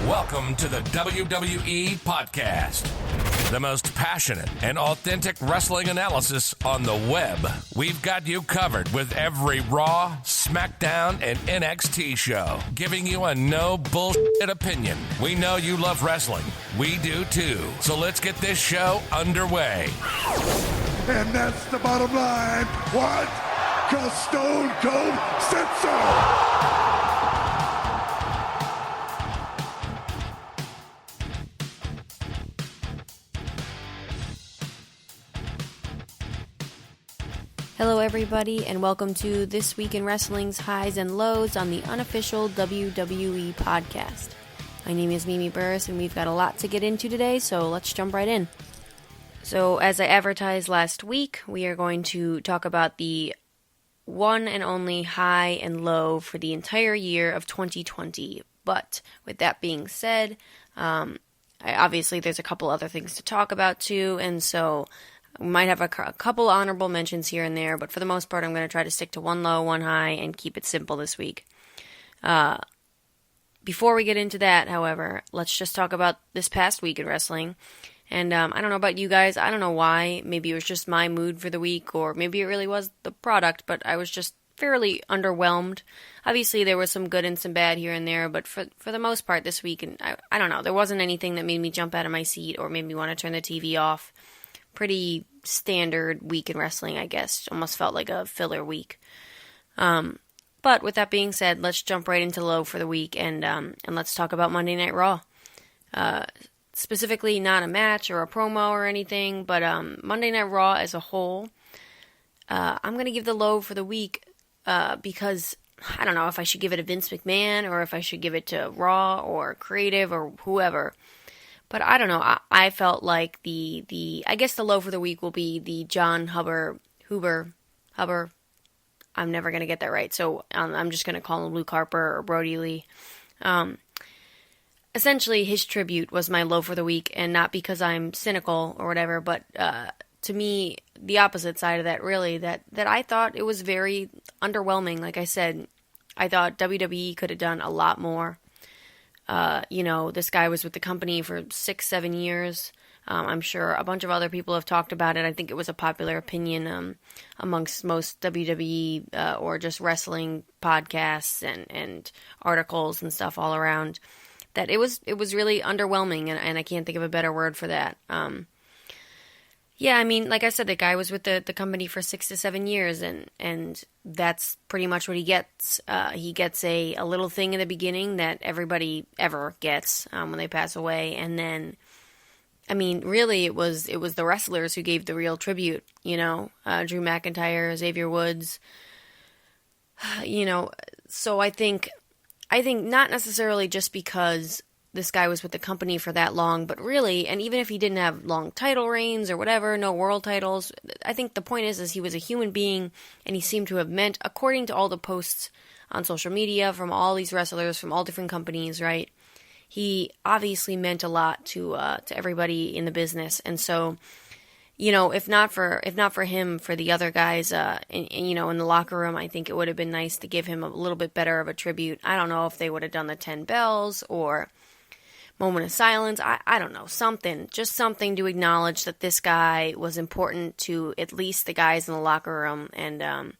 Welcome to the WWE Podcast, the most passionate and authentic wrestling analysis on the web. We've got you covered with every Raw, SmackDown, and NXT show, giving you a no bullshit opinion. We know you love wrestling. We do too. So let's get this show underway. And that's the bottom line. What? 'Cause Stone Cold said so. Hello everybody, and welcome to This Week in Wrestling's Highs and Lows on the unofficial WWE podcast. My name is Burris, and we've got a lot to get into today, so let's jump right in. So, as I advertised last week, we are going to talk about the one and only high and low for the entire year of 2020. But, with that being said, obviously there's a couple other things to talk about too, and so we might have a couple honorable mentions here and there, but for the most part, I'm going to try to stick to one low, one high, and keep it simple this week. Before we get into that, however, let's just talk about this past week in wrestling. And I don't know about you guys. I don't know why. Maybe it was just my mood for the week, or maybe it really was the product, but I was just fairly underwhelmed. Obviously, there was some good and some bad here and there, but for the most part this week, and I don't know, there wasn't anything that made me jump out of my seat or made me want to turn the TV off. Pretty standard week in wrestling, I guess. Almost felt like a filler week. But with that being said, let's jump right into low for the week, and let's talk about Monday Night Raw. Specifically, not a match or a promo or anything, but Monday Night Raw as a whole. I'm going to give the low for the week because I don't know if I should give it to Vince McMahon or if I should give it to Raw or Creative or whoever. But I don't know, I felt like I guess the low for the week will be the John Huber, I'm never going to get that right, so I'm just going to call him Luke Harper or Brody Lee. Essentially, his tribute was my low for the week, and not because I'm cynical or whatever, but to me, the opposite side of that, really, that I thought it was very underwhelming. Like I said, I thought WWE could have done a lot more. This guy was with the company for 6-7 years. I'm sure a bunch of other people have talked about it. I think it was a popular opinion amongst most WWE or just wrestling podcasts and articles and stuff all around that it was really underwhelming, and I can't think of a better word for that. Yeah, I mean, like I said, the guy was with the company for 6 to 7 years, and that's pretty much what he gets. He gets a little thing in the beginning that everybody ever gets when they pass away, and then, I mean, really, it was the wrestlers who gave the real tribute. Drew McIntyre, Xavier Woods. So I think not necessarily just because this guy was with the company for that long, but really, and even if he didn't have long title reigns or whatever, no world titles, I think the point is he was a human being, and he seemed to have meant, according to all the posts on social media from all these wrestlers from all different companies, right? He obviously meant a lot to everybody in the business, and so, if not for him, for the other guys, in the locker room, I think it would have been nice to give him a little bit better of a tribute. I don't know if they would have done the 10 bells or moment of silence. I don't know, something to acknowledge that this guy was important to at least the guys in the locker room, and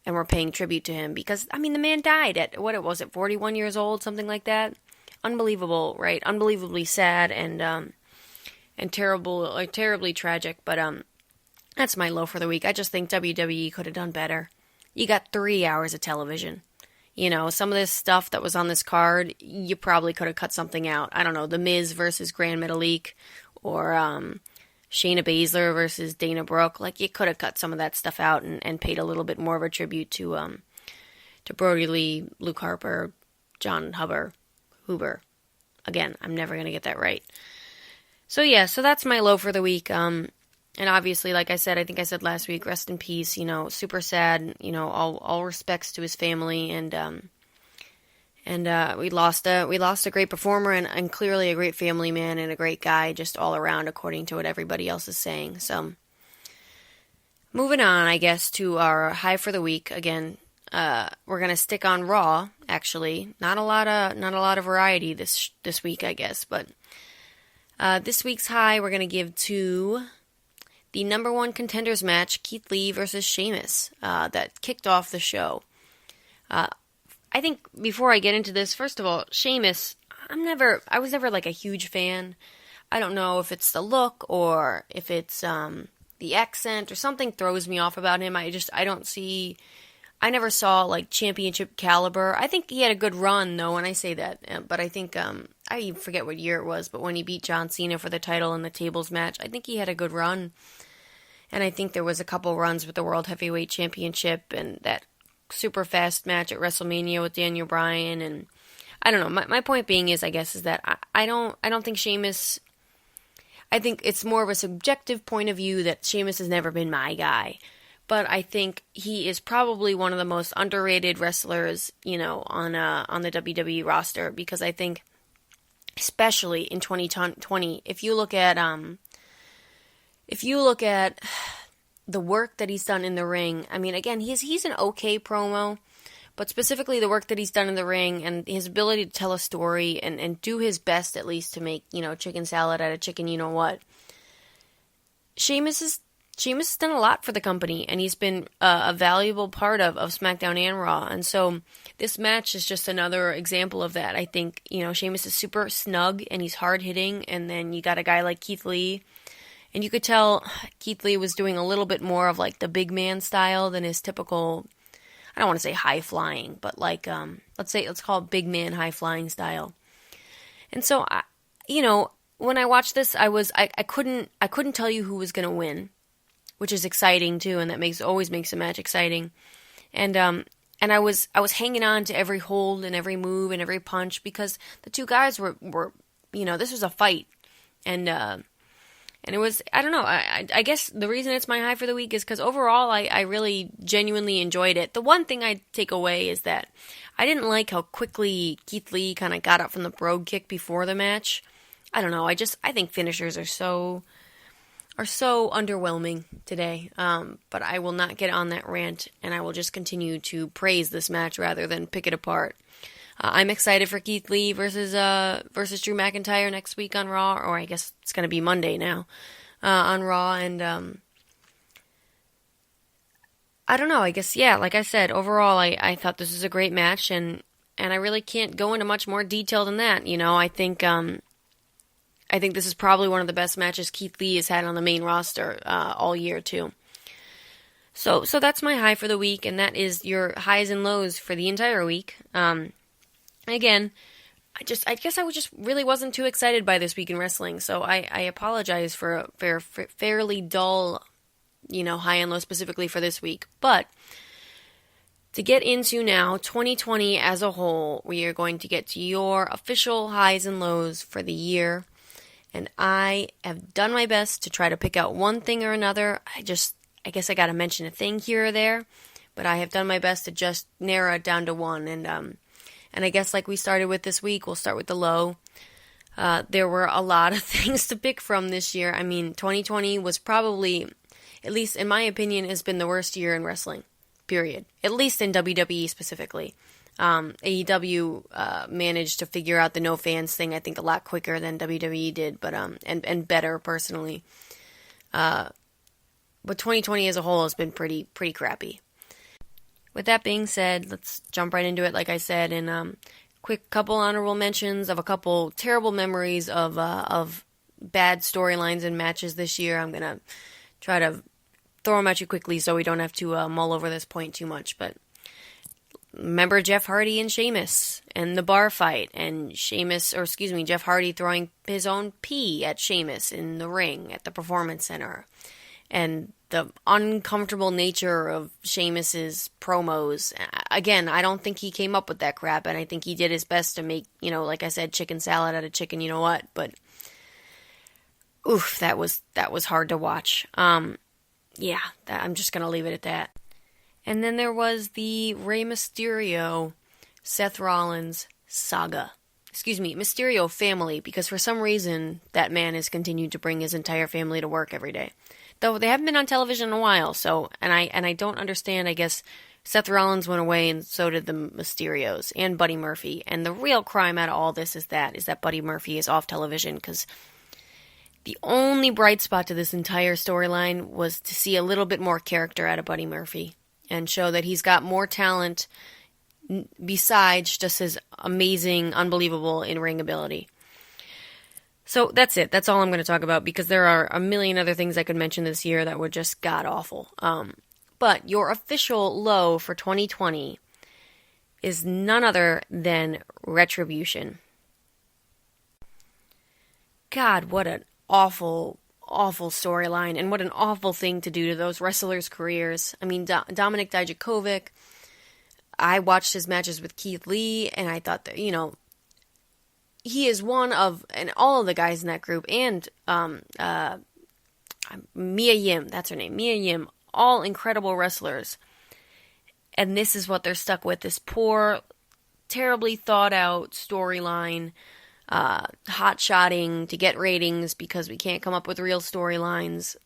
we're paying tribute to him because, I mean, the man died at, 41 years old, something like that. Unbelievable, right? Unbelievably sad and terrible, like terribly tragic, but that's my low for the week. I just think WWE could have done better. You got 3 hours of television. Some of this stuff that was on this card, you probably could have cut something out. I don't know, The Miz versus Grand Metalik, or Shayna Baszler versus Dana Brooke. Like, you could have cut some of that stuff out and paid a little bit more of a tribute to Brody Lee, Luke Harper, John Huber. Again, I'm never going to get that right. So yeah, so that's my low for the week. And obviously, like I said, I think I said last week, rest in peace, super sad, all respects to his family, and we lost a great performer and clearly a great family man and a great guy just all around, according to what everybody else is saying. So, moving on, I guess, to our high for the week. Again, we're gonna stick on Raw. Actually, not a lot of variety this week, I guess. But this week's high we're gonna give to the number one contenders match, Keith Lee versus Sheamus, that kicked off the show. I think before I get into this, first of all, Sheamus, I was never like a huge fan. I don't know if it's the look or if it's the accent or something throws me off about him. I never saw like championship caliber. I think he had a good run though when I say that, but I think I forget what year it was, but when he beat John Cena for the title in the tables match, I think he had a good run. And I think there was a couple runs with the World Heavyweight Championship and that super fast match at WrestleMania with Daniel Bryan. And I don't know. My point being is, I guess, is that I don't think Sheamus. I think it's more of a subjective point of view that Sheamus has never been my guy. But I think he is probably one of the most underrated wrestlers, on the WWE roster, because I think, especially in 2020, if you look at the work that he's done in the ring, I mean, again, he's an okay promo, but specifically the work that he's done in the ring and his ability to tell a story and do his best at least to make, chicken salad out of chicken, you-know-what. Sheamus has done a lot for the company, and he's been a valuable part of SmackDown and Raw, and so this match is just another example of that. I think, Sheamus is super snug, and he's hard-hitting, and then you got a guy like Keith Lee, and you could tell Keith Lee was doing a little bit more of like the big man style than his typical, I don't want to say high-flying, but like, let's call it big man high-flying style. And so, when I watched this, I couldn't tell you who was going to win, which is exciting too, and that always makes a match exciting. And I was hanging on to every hold and every move and every punch because the two guys were this was a fight, and it was, I don't know, I guess the reason it's my high for the week is because overall I really genuinely enjoyed it. The one thing I take away is that I didn't like how quickly Keith Lee kind of got up from the brogue kick before the match. I don't know, I think finishers are so underwhelming today, but I will not get on that rant, and I will just continue to praise this match rather than pick it apart. I'm excited for Keith Lee versus Drew McIntyre next week on Raw, or I guess it's going to be Monday now on Raw, and I don't know, I guess, yeah, like I said, overall I thought this was a great match, and I really can't go into much more detail than that. I think this is probably one of the best matches Keith Lee has had on the main roster all year, too. So that's my high for the week, and that is your highs and lows for the entire week. Again, I guess I just really wasn't too excited by this week in wrestling, so I apologize for a fairly dull, high and low specifically for this week. But to get into now 2020 as a whole, we are going to get to your official highs and lows for the year. And I have done my best to try to pick out one thing or another. I guess I got to mention a thing here or there, but I have done my best to just narrow it down to one. And I guess like we started with this week, we'll start with the low. There were a lot of things to pick from this year. I mean, 2020 was probably, at least in my opinion, has been the worst year in wrestling, period. At least in WWE specifically. AEW managed to figure out the no fans thing, I think, a lot quicker than WWE did, but and better personally. But 2020 as a whole has been pretty crappy. With that being said, let's jump right into it. Like I said, and quick couple honorable mentions of a couple terrible memories of bad storylines and matches this year. I'm gonna try to throw them at you quickly so we don't have to mull over this point too much, but. Remember Jeff Hardy and Sheamus and the bar fight and Jeff Hardy throwing his own pee at Sheamus in the ring at the Performance Center, and the uncomfortable nature of Sheamus's promos. Again, I don't think he came up with that crap, and I think he did his best to make, like I said, chicken salad out of chicken, you-know-what, but oof, that was hard to watch. I'm just going to leave it at that. And then there was the Rey Mysterio, Seth Rollins saga. Mysterio family, because for some reason that man has continued to bring his entire family to work every day. Though they haven't been on television in a while, so, and I don't understand, I guess, Seth Rollins went away, and so did the Mysterios and Buddy Murphy. And the real crime out of all this is that Buddy Murphy is off television, because the only bright spot to this entire storyline was to see a little bit more character out of Buddy Murphy and show that he's got more talent besides just his amazing, unbelievable in-ring ability. So that's it. That's all I'm going to talk about, because there are a million other things I could mention this year that were just god-awful. But your official low for 2020 is none other than Retribution. God, what an awful, awful storyline, and what an awful thing to do to those wrestlers' careers. I mean, Dominik Dijakovic, I watched his matches with Keith Lee, and I thought that, he is one of, and all of the guys in that group, and Mia Yim, that's her name, Mia Yim, all incredible wrestlers. And this is what they're stuck with, this poor, terribly thought out storyline, hot-shotting to get ratings because we can't come up with real storylines.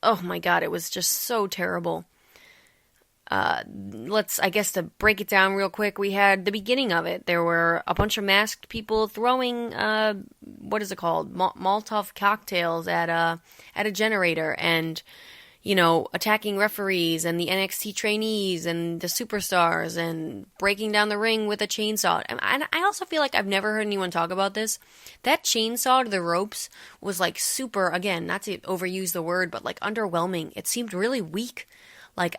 Oh my god, it was just so terrible. I guess to break it down real quick, we had the beginning of it. There were a bunch of masked people throwing, what is it called? Molotov cocktails at a generator, and, attacking referees and the NXT trainees and the superstars, and breaking down the ring with a chainsaw. And I also feel like I've never heard anyone talk about this. That chainsaw to the ropes was like super, again, not to overuse the word, but like underwhelming. It seemed really weak. Like,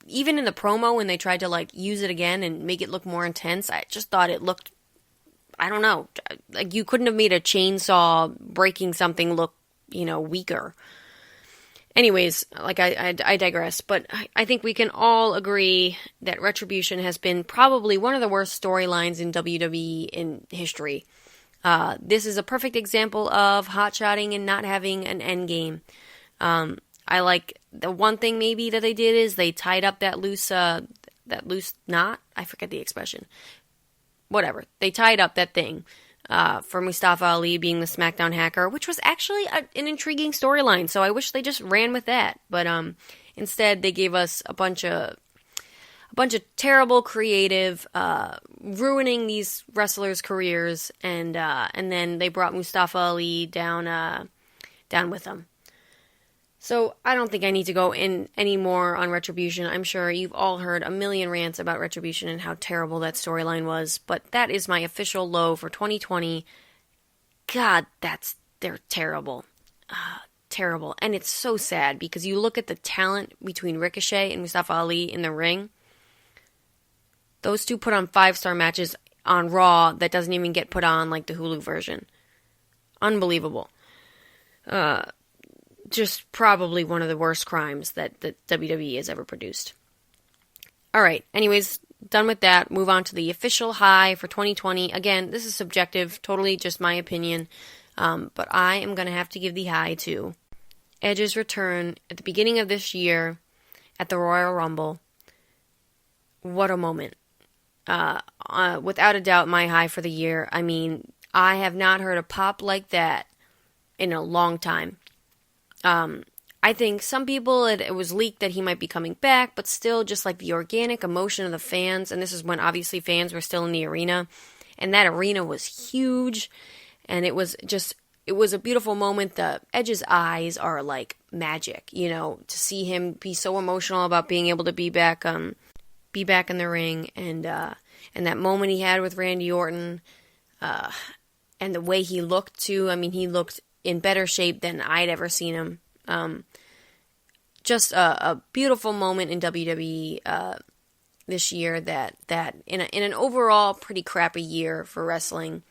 even in the promo when they tried to like use it again and make it look more intense, I just thought it looked, I don't know, like you couldn't have made a chainsaw breaking something look, weaker. Anyways, like I digress, but I think we can all agree that Retribution has been probably one of the worst storylines in WWE in history. This is a perfect example of hot-shotting and not having an end game. I like the one thing maybe that they did is they tied up that loose knot. I forget the expression. Whatever. They tied up that thing for Mustafa Ali being the SmackDown hacker, which was actually an intriguing storyline. So I wish they just ran with that. But instead they gave us a bunch of terrible creative, ruining these wrestlers' careers, and then they brought Mustafa Ali down with them. So I don't think I need to go in any more on Retribution. I'm sure you've all heard a million rants about Retribution and how terrible that storyline was, but that is my official low for 2020. God, they're terrible. Terrible. And it's so sad because you look at the talent between Ricochet and Mustafa Ali in the ring. Those two put on 5-star matches on Raw that doesn't even get put on like the Hulu version. Unbelievable. Just probably one of the worst crimes that WWE has ever produced. Alright, anyways, done with that. Move on to the official high for 2020. Again, this is subjective, totally just my opinion. But I am going to have to give the high to Edge's return at the beginning of this year at the Royal Rumble. What a moment. Without a doubt, my high for the year. I mean, I have not heard a pop like that in a long time. I think some people, it was leaked that he might be coming back, but still just like the organic emotion of the fans, and this is when obviously fans were still in the arena, and that arena was huge, and it was a beautiful moment. The Edge's eyes are like magic, to see him be so emotional about being able to be back in the ring, and that moment he had with Randy Orton, and the way he looked too. I mean, he looked in better shape than I'd ever seen him. Just a beautiful moment in WWE this year that in an overall pretty crappy year for wrestling,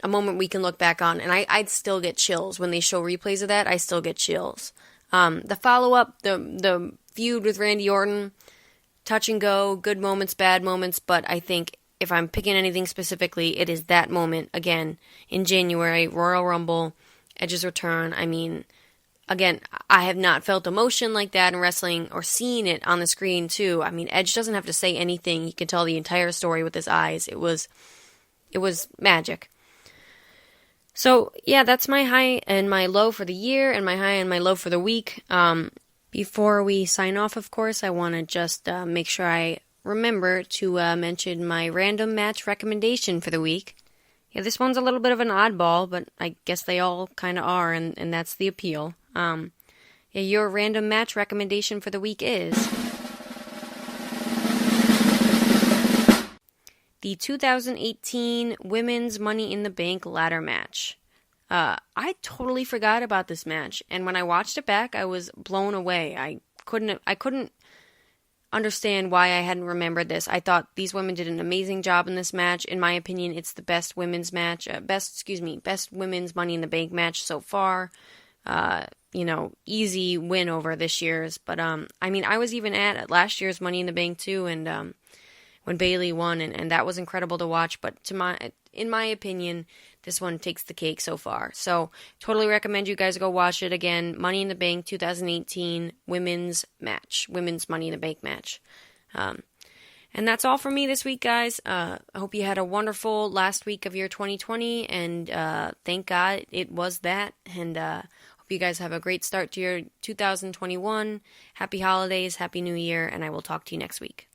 a moment we can look back on, and I'd still get chills when they show replays of that. I still get chills. The follow-up, the feud with Randy Orton, touch and go, good moments, bad moments, but I think if I'm picking anything specifically, it is that moment, again, in January, Royal Rumble, Edge's return. I mean, again, I have not felt emotion like that in wrestling or seen it on the screen, too. I mean, Edge doesn't have to say anything. He can tell the entire story with his eyes. It was magic. So, yeah, that's my high and my low for the year, and my high and my low for the week. Before we sign off, of course, I want to just make sure I remember to mention my random match recommendation for the week. Yeah, this one's a little bit of an oddball, but I guess they all kind of are, and that's the appeal. Your random match recommendation for the week is the 2018 Women's Money in the Bank ladder match. I totally forgot about this match, and when I watched it back, I was blown away. I couldn't understand why I hadn't remembered this. I thought these women did an amazing job in this match. In my opinion, it's the best women's match, best women's Money in the Bank match so far. Easy win over this year's. But I was even at last year's Money in the Bank too, and when Bayley won, and that was incredible to watch. But in my opinion, this one takes the cake so far. So totally recommend you guys go watch it again. Money in the Bank 2018 women's Money in the Bank match. And that's all for me this week, guys. I hope you had a wonderful last week of your 2020, and thank God it was that. And hope you guys have a great start to your 2021. Happy holidays, happy new year, and I will talk to you next week.